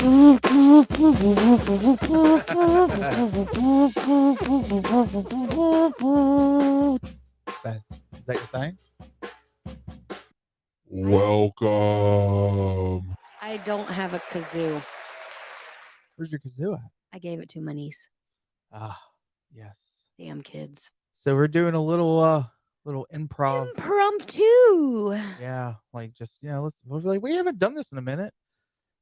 Is that your thing? Welcome. I don't have a kazoo. Where's your kazoo at? I gave it to my niece. Ah, yes. Damn kids. So we're doing a little improv. Impromptu. Yeah, like just we haven't done this in a minute.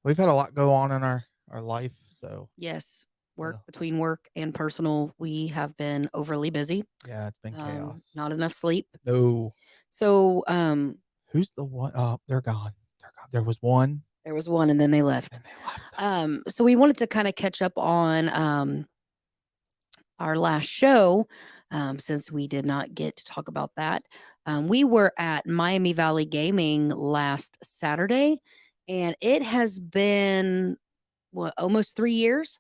We've had a lot go on in our life, so Yes. Work Yeah. between work and personal. We have been overly busy. yeah, it's been chaos. Not enough sleep. No, So who's the one? Oh, they're gone. They're gone. There was one, there was one and then they left. and they left us. So we wanted to kind of catch up on our last show, since we did not get to talk about that. We were at Miami Valley Gaming last Saturday, and it has been almost 3 years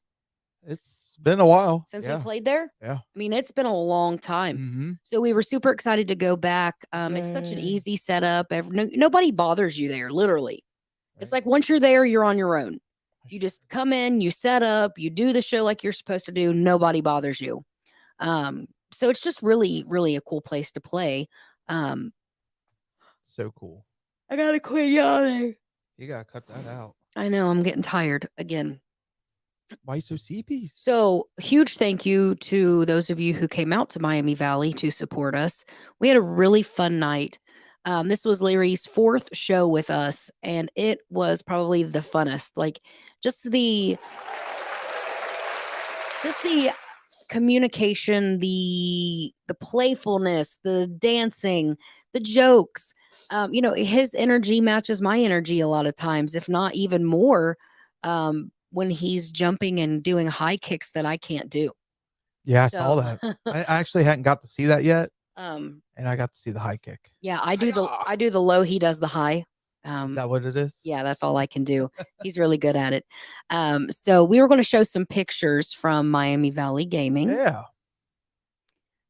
It's been a while since yeah. we played there. Yeah. I mean, it's been a long time. Mm-hmm. So we were super excited to go back. It's such an Yay. easy setup. Nobody bothers you there, literally. It's Right. like once you're there, you're on your own. You just come in, you set up, you do the show like you're supposed to do. Nobody bothers you. So it's just really, really a cool place to play. So cool. I gotta quit yawning. You gotta cut that out. I know, I'm getting tired again. Why you so CPs? So huge thank you to those of you who came out to Miami Valley to support us. We had a really fun night. This was Larry's 4th show with us, and it was probably the funnest. Like just the communication, the playfulness, the dancing, the jokes. His energy matches my energy a lot of times, if not even more. When he's jumping and doing high kicks that I can't do. Yeah, I saw that. I actually hadn't got to see that yet, and I got to see the high kick. Yeah, I do the low, he does the high. Is that what it is? Yeah, that's all I can do. He's really good at it. So we were going to show some pictures from Miami Valley Gaming. Yeah.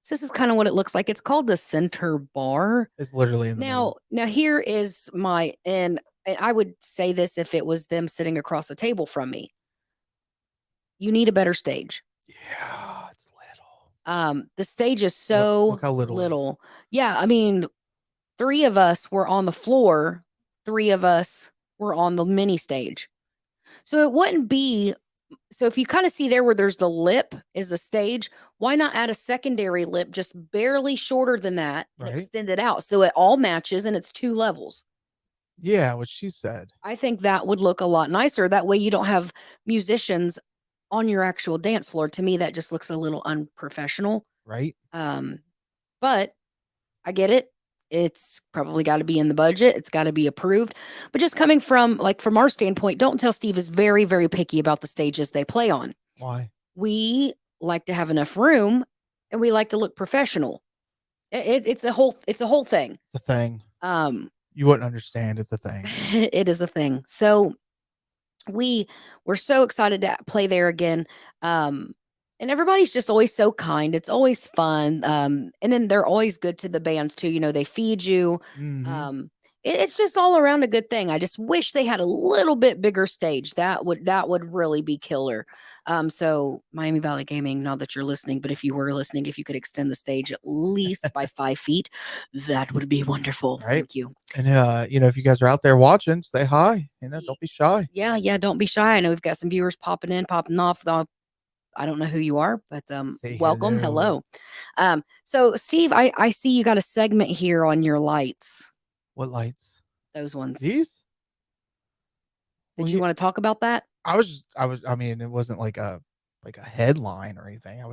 So this is kind of what it looks like. It's called the Center Bar. It's literally in the middle. Now here is and I would say this if it was them sitting across the table from me. You need a better stage. Yeah, it's little. The stage is so Look how little. Yeah, I mean, 3 of us were on the floor, 3 of us were on the mini stage. So it wouldn't be so if you kind of see there where there's the lip is the stage, why not add a secondary lip just barely shorter than that and Right. extend it out so it all matches and it's 2 levels? Yeah, what she said. I think that would look a lot nicer. That way you don't have musicians on your actual dance floor. To me, that just looks a little unprofessional. Right. But I get it. It's probably got to be in the budget. It's got to be approved. But just coming from our standpoint, Don't Tell Steve is very, very picky about the stages they play on. Why? We like to have enough room and we like to look professional. It's a whole thing. It's a thing. You wouldn't understand. It's a thing. It is a thing. So we were so excited to play there again. And everybody's just always so kind. It's always fun. And then they're always good to the bands too. They feed you. Mhm. It's just all around a good thing. I just wish they had a little bit bigger stage. That would really be killer. So Miami Valley Gaming, not that you're listening, but if you were listening, if you could extend the stage at least by 5 feet, that would be wonderful. Right. Thank you. And if you guys are out there watching, say hi. Don't be shy. Yeah, don't be shy. I know we've got some viewers popping in, popping off. I don't know who you are, but Say welcome. Hello. So Steve, I see you got a segment here on your lights. What lights? Those ones. These? Did you want to talk about that? I mean, it wasn't like a headline or anything.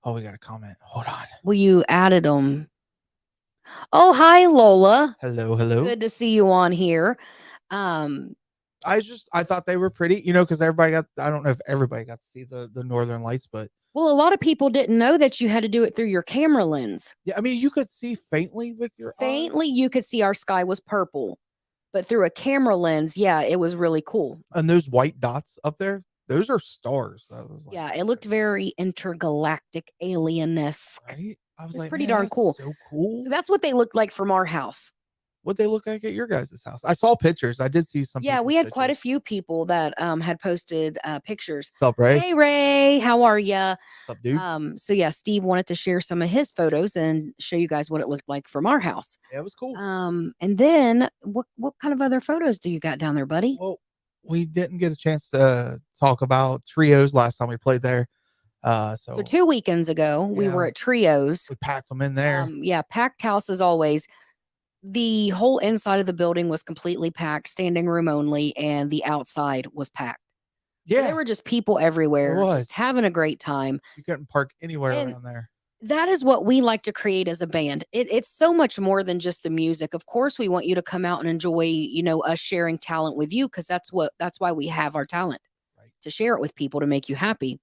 We got a comment. Hold on. Well, you added them. Oh, hi, Lola. Hello. Good to see you on here. I thought they were pretty, because I don't know if everybody got to see the Northern Lights, but well, a lot of people didn't know that you had to do it through your camera lens. Yeah, I mean, you could see faintly with your Faintly, you could see our sky was purple, but through a camera lens, yeah, it was really cool. And those white dots up there, those are stars. Yeah, it looked very intergalactic, alien-esque. Right? I was It's like, pretty man, darn that's cool. so cool. So that's what they looked like from our house. what they look like at your guys' house. I saw pictures. I did see some Yeah, people's we had quite a pictures. few people that had posted pictures. Sup, Ray? Hey Ray, how are you? Sup, dude? So yeah, Steve wanted to share some of his photos and show you guys what it looked like from our house. Yeah, it was cool. And then what kind of other photos do you got down there, buddy? Well, we didn't get a chance to talk about trios last time we played there. So 2 weekends ago, we were Yeah. at Trios. We packed them in there. Yeah, packed house as always. The whole inside of the building was completely packed, standing room only, and the outside was packed. So Yeah, there were just people there everywhere, was. just having a great time. You couldn't park anywhere And around there. that is what we like to create as a band. It's so much more than just the music. Of course, we want you to come out and enjoy, us sharing talent with you, because that's why we have our talent, Right. to share it with people, to make you happy.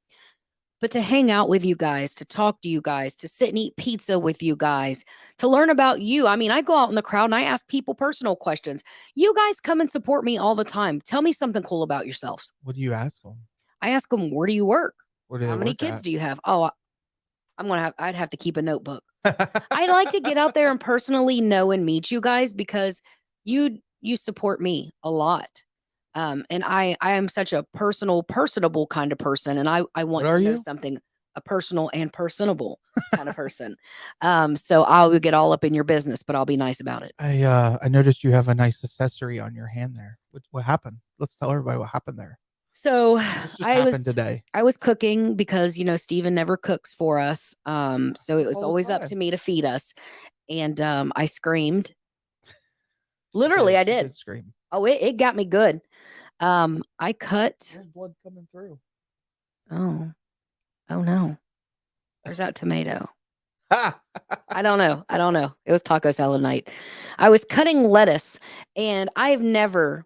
But to hang out with you guys, to talk to you guys, to sit and eat pizza with you guys, to learn about you. I mean, I go out in the crowd and I ask people personal questions. You guys come and support me all the time. Tell me something cool about yourselves. What do you ask them? I ask them, where do you work? Where do How they many work kids at? do you have? Oh, I'd have to keep a notebook. I like to get out there and personally know and meet you guys, because you support me a lot. And I am such a personable kind of person, and I want What are to know you? something, a personal and personable kind of person. So I'll get all up in your business, but I'll be nice about it. I noticed you have a nice accessory on your hand there. What happened? Let's tell everybody what happened there. So This just happened today. I was cooking because Steven never cooks for us. So it was All the always up time. to me to feed us. And I screamed. Literally, I She did. scream. Oh, it got me good. I cut. There's blood coming through. Oh no. Where's that tomato? Ha! I don't know. It was taco salad night. I was cutting lettuce, and I've never,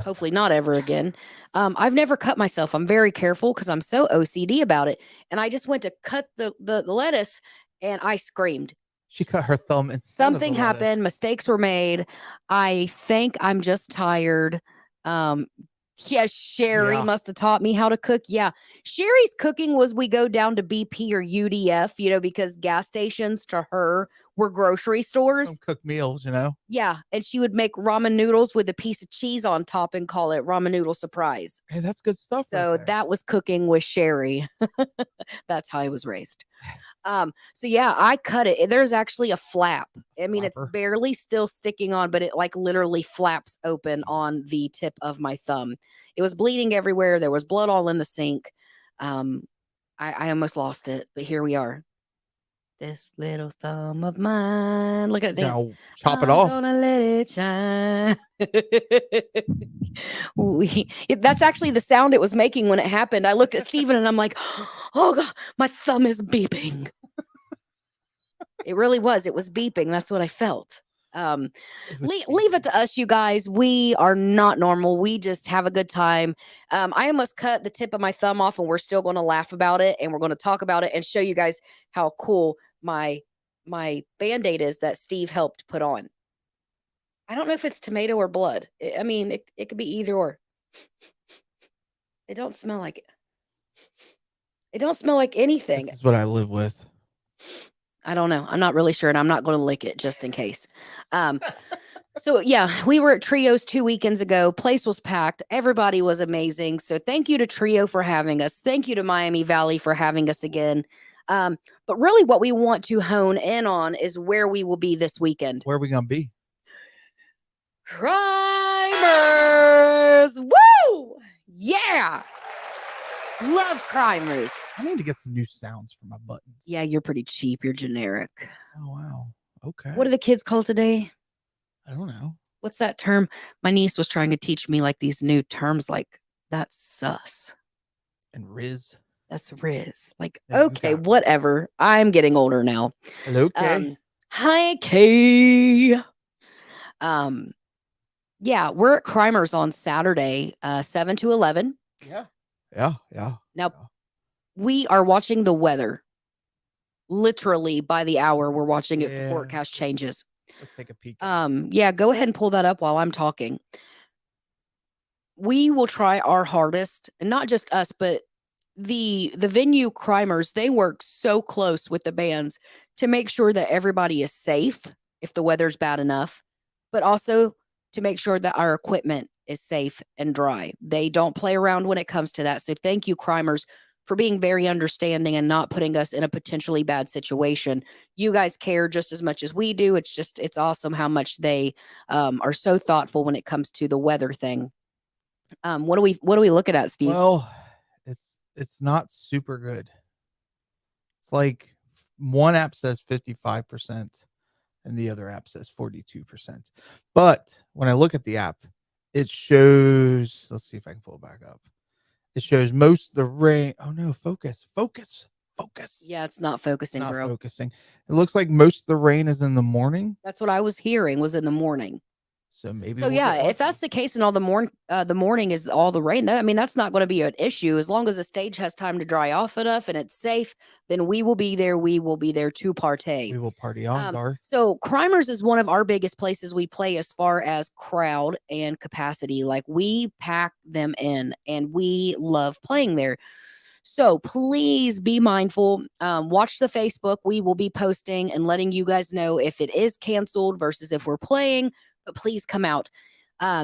hopefully not ever again, I've never cut myself. I'm very careful because I'm so OCD about it. And I just went to cut the lettuce, and I screamed. She cut her thumb instead Something of the lettuce. happened. Mistakes were made. I think I'm just tired. Yeah, Sherry Yeah. must have taught me how to cook. Yeah. Sherry's cooking was, we go down to BP or UDF, because gas stations to her were grocery stores. Some cooked meals, Yeah. And she would make ramen noodles with a piece of cheese on top and call it ramen noodle surprise. Hey, that's good stuff right So there. that was cooking with Sherry. That's how I was raised. So yeah, I cut it. There's actually a flap. I mean, it's Flapper. barely still sticking on, but it like literally flaps open on the tip of my thumb. It was bleeding everywhere. There was blood all in the sink. I almost lost it, but here we are. This little thumb of mine. Look at it dance. Now chop it I'm off. gonna let it shine. That's actually the sound it was making when it happened. I looked at Steven and I'm like, oh God, my thumb is beeping. It really was. It was beeping. That's what I felt. Leave it to us, you guys. We are not normal. We just have a good time. I almost cut the tip of my thumb off, and we're still going to laugh about it, and we're going to talk about it and show you guys how cool my Band-Aid is that Steve helped put on. I don't know if it's tomato or blood. I mean, it could be either or. It don't smell like it. It don't smell like anything. This is what I live with. I don't know. I'm not really sure, and I'm not going to lick it just in case. So yeah, we were at Trios 2 weekends ago. Place was packed. Everybody was amazing. So thank you to Trio for having us. Thank you to Miami Valley for having us again. But really what we want to hone in on is where we will be this weekend. Where are we going to be? Crimers! Woo! Yeah! Love Crimers. I need to get some new sounds for my buttons. Yeah, you're pretty cheap. You're generic. Oh, wow. Okay. What do the kids call today? I don't know. What's that term? My niece was trying to teach me like these new terms like that's sus. And Riz. That's Riz. Like, Yeah, okay, whatever. I'm getting older now. Hello, Kay. Hi, Kay. Yeah, we're at Crimers on Saturday, 7 to 11. Yeah. Now, we are watching the weather. Literally by the hour, we're watching it. The forecast changes. Let's take a peek. Yeah, go ahead and pull that up while I'm talking. We will try our hardest, and not just us, but the venue Crimers, they work so close with the bands to make sure that everybody is safe if the weather's bad enough. but also to make sure that our equipment is safe and dry. They don't play around when it comes to that. So thank you, Crimers, for being very understanding and not putting us in a potentially bad situation. You guys care just as much as we do. It's awesome how much they are so thoughtful when it comes to the weather thing. What are we looking at, Steve? Well, it's not super good. It's like one app says 55% and the other app says 42%. But when I look at the app, it shows, let's see if I can pull it back up. It shows most of the rain. Oh no, focus. Yeah, it's not focusing, Not bro. focusing. It looks like most of the rain is in the morning. That's what I was hearing was in the morning. So maybe So we'll yeah, get lucky. if that's the case and all the morning is all the rain, I mean that's not going to be an issue as long as the stage has time to dry off enough and it's safe. Then we will be there. We will be there to partay. We will party on, Garth. So Crimers is one of our biggest places we play as far as crowd and capacity. Like we pack them in, and we love playing there. So please be mindful. Watch the Facebook. We will be posting and letting you guys know if it is canceled versus if we're playing. But please come out.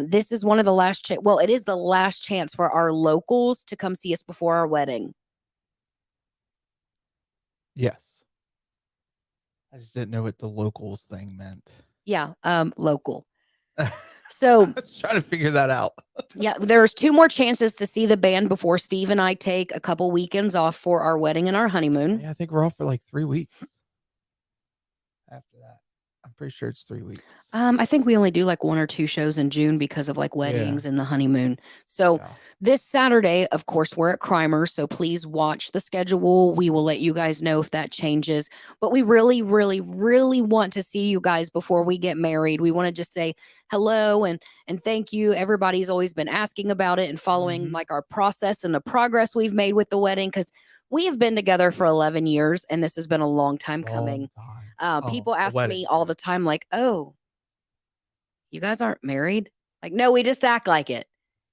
This is one of the last. Well, it is the last chance for our locals to come see us before our wedding. Yes. I just didn't know what the locals thing meant. Yeah, local. So I was trying to figure that out. Yeah, there's 2 more chances to see the band before Steve and I take a couple weekends off for our wedding and our honeymoon. Yeah, I think we're off for like 3 weeks. After that, I'm pretty sure it's 3 weeks. I think we only do like 1 or 2 shows in June because of like weddings and the honeymoon. So this Saturday, of course, we're at Crimer. So please watch the schedule. We will let you guys know if that changes. But we really, really, really want to see you guys before we get married. We want to just say hello and thank you. Everybody's always been asking about it and following like our process and the progress we've made with the wedding because we have been together for 11 years and this has been a long time coming. People ask me all the time, like, oh, you guys aren't married? Like, no, we just act like it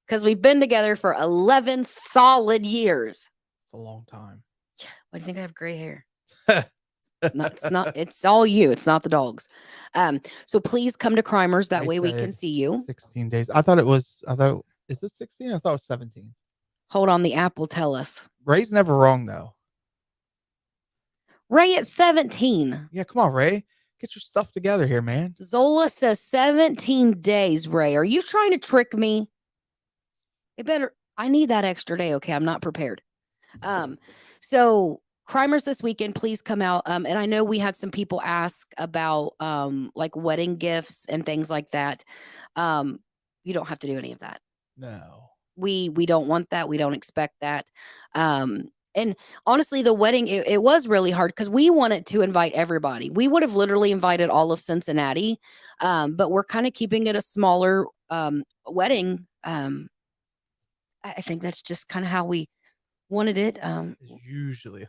because we've been together for 11 solid years. It's a long time. Why do you think I have gray hair? It's all you. It's not the dogs. So please come to Crimers. That way we can see you. 16 days. Is it 16? I thought it was 17. Hold on. The app will tell us. Ray's never wrong, though. Ray at 17. Yeah, come on, Ray. Get your stuff together here, man. Zola says 17 days, Ray. Are you trying to trick me? I need that extra day. Okay, I'm not prepared. So Crimers this weekend, please come out. And I know we had some people ask about like wedding gifts and things like that. You don't have to do any of that. No. We don't want that. We don't expect that. And honestly, the wedding, it was really hard because we wanted to invite everybody. We would have literally invited all of Cincinnati, but we're kind of keeping it a smaller wedding. I think that's just kind of how we wanted it. Usually.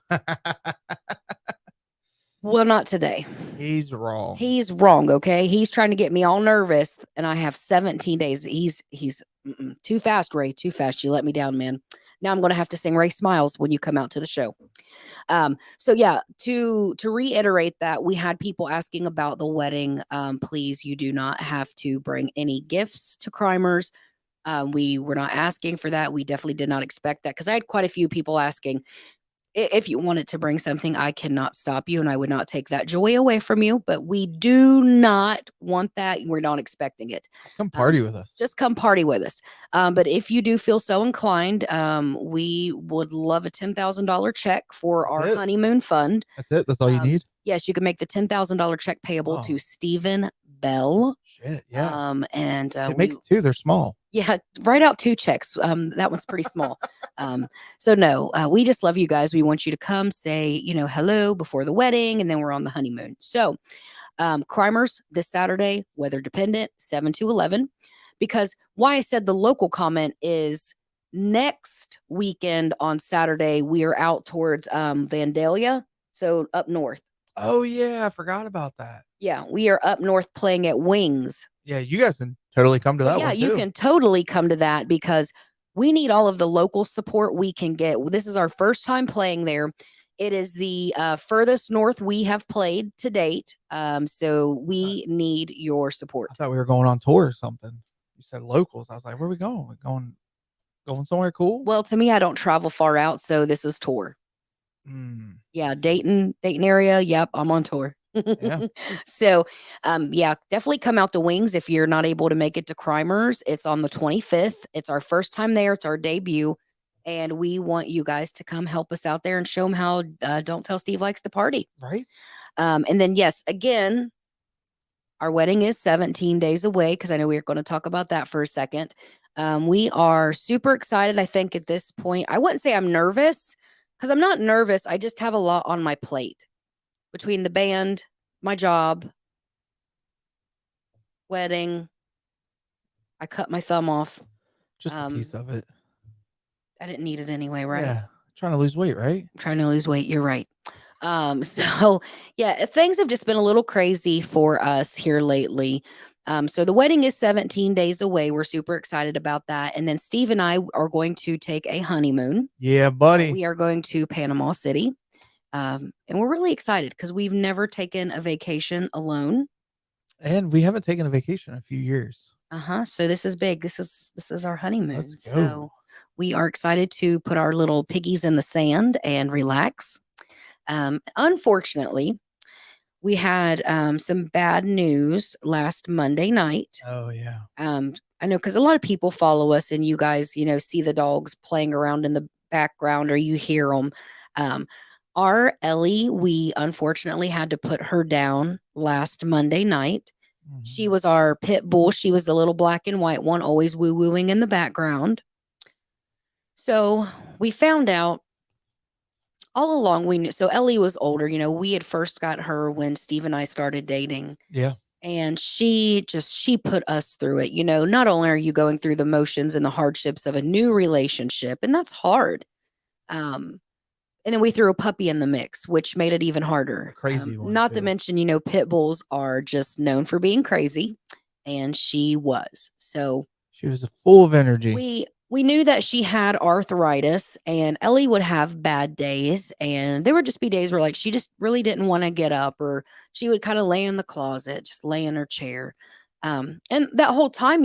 Well, not today. He's wrong. He's wrong, okay? He's trying to get me all nervous, and I have 17 days. He's too fast, Ray. Too fast. You let me down, man. Now I'm going to have to sing Ray Smiles when you come out to the show. So yeah, to reiterate that, we had people asking about the wedding. Please, you do not have to bring any gifts to Crimers. We were not asking for that. We definitely did not expect that because I had quite a few people asking, if you wanted to bring something, I cannot stop you and I would not take that joy away from you. But we do not want that. We're not expecting it. Just come party with us. Just come party with us. But if you do feel so inclined, we would love a $10,000 check for our honeymoon fund. That's it? That's all you need? Yes, you can make the $10,000 check payable to Stephen Bell. Shit, yeah. And make it 2. They're small. Yeah, write out 2 checks. That one's pretty small. So no, we just love you guys. We want you to come say, hello before the wedding, and then we're on the honeymoon. So Crimers this Saturday, weather dependent, 7 to 11. Because why I said the local comment is next weekend on Saturday, we are out towards Vandalia, so up north. Oh, yeah, I forgot about that. Yeah, we are up north playing at Wings. Yeah, you guys can totally come to that one, too. Yeah, you can totally come to that because we need all of the local support we can get. This is our first time playing there. It is the furthest north we have played to date. So I thought we need your I support. thought we were going on tour or something. You said locals. I was like, where are we going? We're going somewhere cool? Well, to me, I don't travel far out, so this is tour. I Yeah, see. Dayton area. Yep, I'm on tour. Yeah. So, yeah, definitely come out to Wings if you're not able to make it to Crimers. It's on the 25th. It's our first time there. It's our debut, and we want you guys to come help us out there and show them how Don't Tell Steve likes to party. Right? And then, yes, again, our wedding is 17 days away because I know we are going to talk about that for a second. We are super excited. I think at this point, I wouldn't say I'm nervous because I'm not nervous. I just have a lot on my plate between the band, my job, wedding. I cut my thumb off. Just a piece Um, of it. I didn't need it anyway, right? Yeah. Trying to lose weight, right? I'm trying to lose weight. You're right. So yeah, things have just been a little crazy for us here lately. So the wedding is 17 days away. We're super excited about that. And then Steve and I are going to take a honeymoon. Yeah, buddy. We are going to Panama City. And we're really excited because we've never taken a vacation alone. And we haven't taken a vacation in a few years. Uh-huh. So this is big. This is our Let's honeymoon. go. So we are excited to put our little piggies in the sand and relax. Unfortunately, we had some bad news last Monday night. Oh yeah. I know because a lot of people follow us, and you guys, see the dogs playing around in the background, or you hear them. Um, our Ellie, we unfortunately had to put her down last Monday night. She Mhm. was our pit bull. She was the little black and white one, always woo wooing in the background. So we found out all along we knew. So Ellie was older. We had first got her when Steve and I started dating. Yeah. And she put us through it. Not only are you going through the motions and the hardships of a new relationship, and that's hard. Um, and then we threw a puppy in the mix, which made it even A harder. crazy one Not to too. mention, pit bulls are just known for being crazy, and she was. So She was full of energy. we knew that she had arthritis, and Ellie would have bad days, and there would just be days where like she just really didn't want to get up, or she would kind of lay in the closet, just lay in her chair. And that whole time,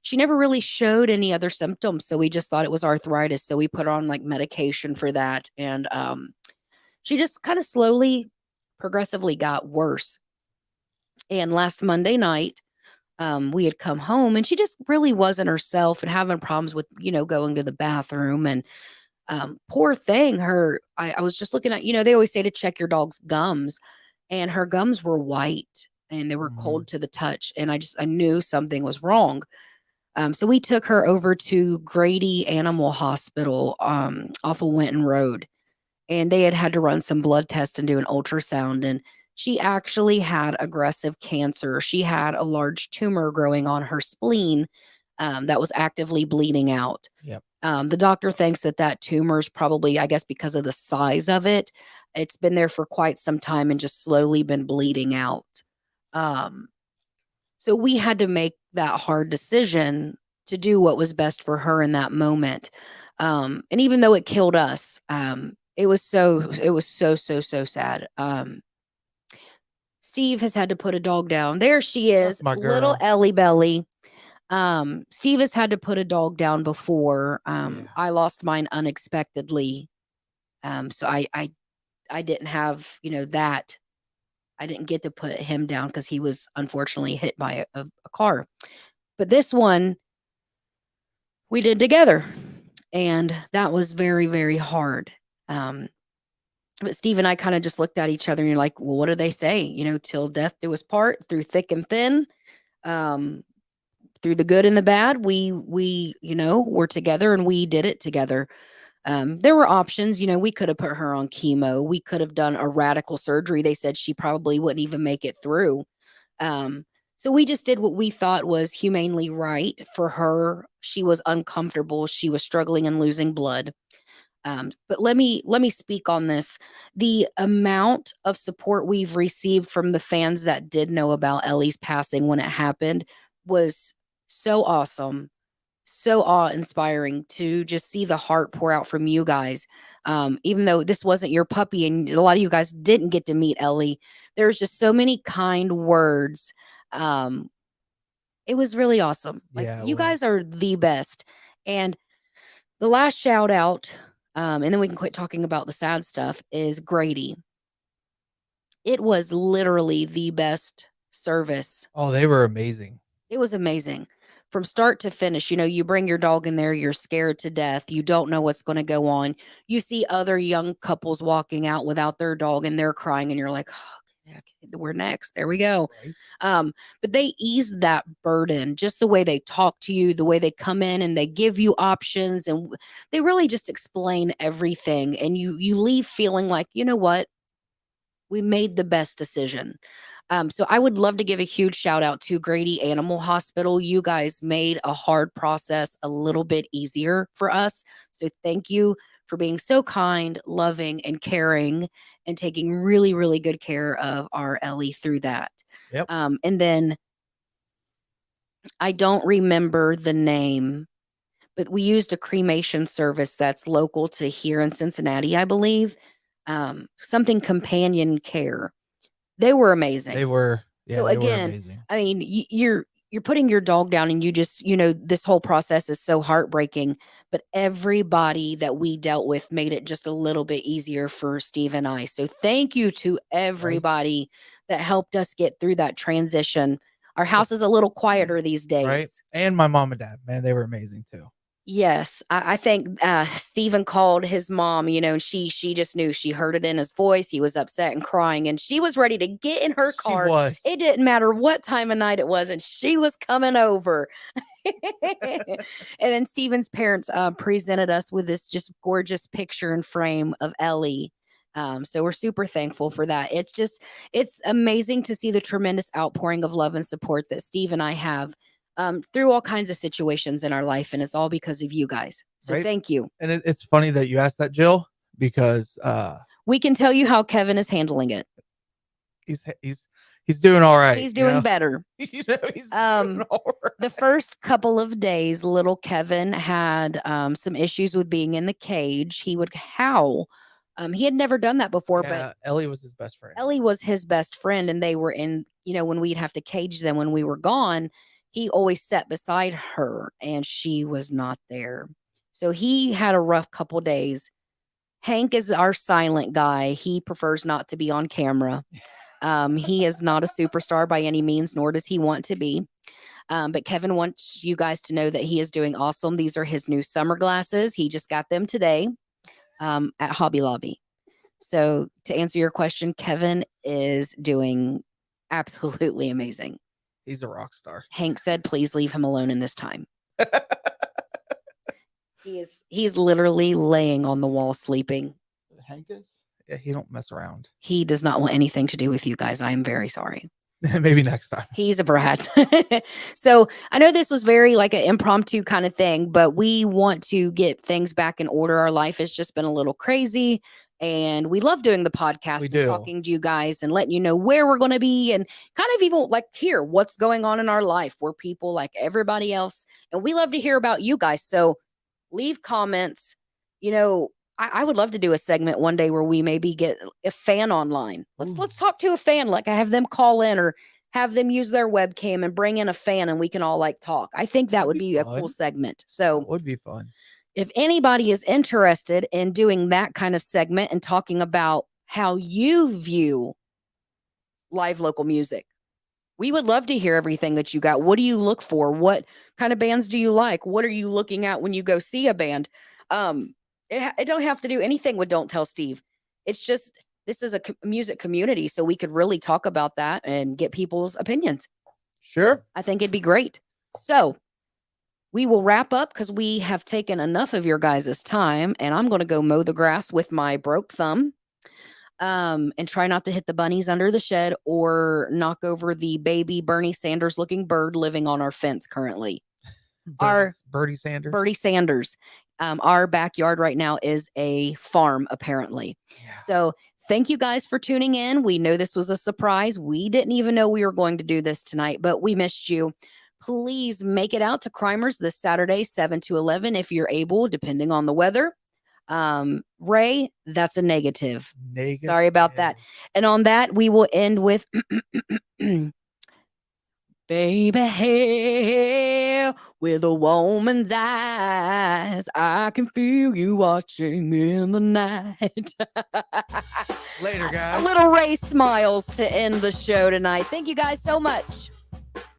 she never really showed any other symptoms, so we just thought it was arthritis. So we put her on like medication for that, and she just kind of slowly, progressively got worse. And last Monday night, we had come home and she just really wasn't herself and having problems with, going to the bathroom. And poor thing, I was just looking at, they always say to check your dog's gums, and her gums were white and they were Mhm. cold to the touch. And I knew something was wrong. So we took her over to Grady Animal Hospital off of Winton Road, and they had to run some blood tests and do an ultrasound, and she actually had aggressive cancer. She had a large tumor growing on her spleen that was actively bleeding out. Yep. The doctor thinks that tumor is probably, I guess, because of the size of it, it's been there for quite some time and just slowly been bleeding out. Um, so we had to make that hard decision to do what was best for her in that moment. And even though it killed us, it was so sad. Steve has had to put a dog down. There she That's is, my little girl. Ellie Belly. Steve has had to put a dog down before. Yeah. I lost mine unexpectedly. So I didn't have, that. I didn't get to put him down because he was unfortunately hit by a car. But this one we did together. And that was very, very hard. Um, but Steve and I kind of just looked at each other and you're like, well, what do they say? Till death do us part, through thick and thin, um, through the good and the bad, we, were together and we did it together. There were options, we could have put her on chemo. We could have done a radical surgery. They said she probably wouldn't even make it through. Um, so we just did what we thought was humanely right for her. She was uncomfortable. She was struggling and losing blood. But let me speak on this. The amount of support we've received from the fans that did know about Ellie's passing when it happened was so awesome, so awe-inspiring to just see the heart pour out from you guys. Even though this wasn't your puppy and a lot of you guys didn't get to meet Ellie, there's just so many kind words. Um, it was really awesome. Like, Yeah, it you guys was. are the best. And the last shout out, and then we can quit talking about the sad stuff, is Grady. It was literally the best service. Oh, they were amazing. It was amazing from start to finish. You bring your dog in there, you're scared to death. You don't know what's going to go on. You see other young couples walking out without their dog and they're crying, and you're like, oh, yeah, we're next. There we go. Right? But they ease that burden just the way they talk to you, the way they come in and they give you options, and they really just explain everything. And you leave feeling like, you know what? We made the best decision. So I would love to give a huge shout out to Grady Animal Hospital. You guys made a hard process a little bit easier for us. So thank you for being so kind, loving, and caring, and taking really, really good care of our Ellie through that. Yep. And then I don't remember the name, but we used a cremation service that's local to here in Cincinnati, I believe. Something companion care. They were amazing. They were. Yeah, So they were again, amazing. I mean, you're putting your dog down, and you just, this whole process is so heartbreaking, but everybody that we dealt with made it just a little bit easier for Steve and I. So thank you to Right? everybody that helped us get through that transition. Our house is a little quieter these Right? days. And my mom and dad, man, they were amazing too. Yes, I think Stephen called his mom, and she just knew. She heard it in his voice. He was upset and crying, and she was ready to get in her She car. was. It didn't matter what time of night it was, and she was coming over. And then Stephen's parents presented us with this just gorgeous picture and frame of Ellie. So we're super thankful for that. It's amazing to see the tremendous outpouring of love and support that Steve and I have through all kinds of situations in our life. And it's all because of you guys. So Right? thank you. And it's funny that you asked that, Jill, because We can tell you how Kevin is handling it. he's doing all right. He's doing better. He's doing all right. The first couple of days, little Kevin had some issues with being in the cage. He would howl. He had never done that before, but Yeah, Ellie was his best friend. Ellie was his best friend, and they were in, when we'd have to cage them when we were gone, he always sat beside her, and she was not there. So he had a rough couple days. Hank is our silent guy. He prefers not to be on camera. He is not a superstar by any means, nor does he want to be. But Kevin wants you guys to know that he is doing awesome. These are his new summer glasses. He just got them today at Hobby Lobby. So to answer your question, Kevin is doing absolutely amazing. He's a rock star. Hank said, please leave him alone in this time. He's literally laying on the wall sleeping. Hank is? Yeah, he don't mess around. He does not want anything to do with you guys. I am very sorry. Maybe next time. He's a brat. So I know this was very like an impromptu kind of thing, but we want to get things back in order. Our life has just been a little crazy. And we love doing the podcast and talking to you guys and letting you know where we're going to be, and kind of even like hear what's going on in our life. We're people like everybody else, and we love to hear about you guys. So leave comments. I would love to do a segment one day where we maybe get a fan online. Let's talk to a fan. Like, I have them call in or have them use their webcam and bring in a fan, and we can all like talk. I think that would be a cool segment. So it would be fun. If anybody is interested in doing that kind of segment and talking about how you view live local music, we would love to hear everything that you got. What do you look for? What kind of bands do you like? What are you looking at when you go see a band? It don't have to do anything with Don't Tell Steve. It's just, this is a music community, so we could really talk about that and get people's opinions. Sure. I think it'd be great. So we will wrap up because we have taken enough of your guys' time, and I'm going to go mow the grass with my broke thumb. And try not to hit the bunnies under the shed or knock over the baby Bernie Sanders looking bird living on our fence currently. Birdie Sanders. Birdie Sanders. Our backyard right now is a farm, apparently. Yeah. So thank you guys for tuning in. We know this was a surprise. We didn't even know we were going to do this tonight, but we missed you. Please make it out to Crimers this Saturday, 7 to 11, if you're able, depending on the weather. Ray, that's a negative. Sorry about that. Negative. And on that, we will end with baby, with a woman's eyes, I can feel you watching in the night. Later, A guys. little Ray smiles to end the show tonight. Thank you guys so much.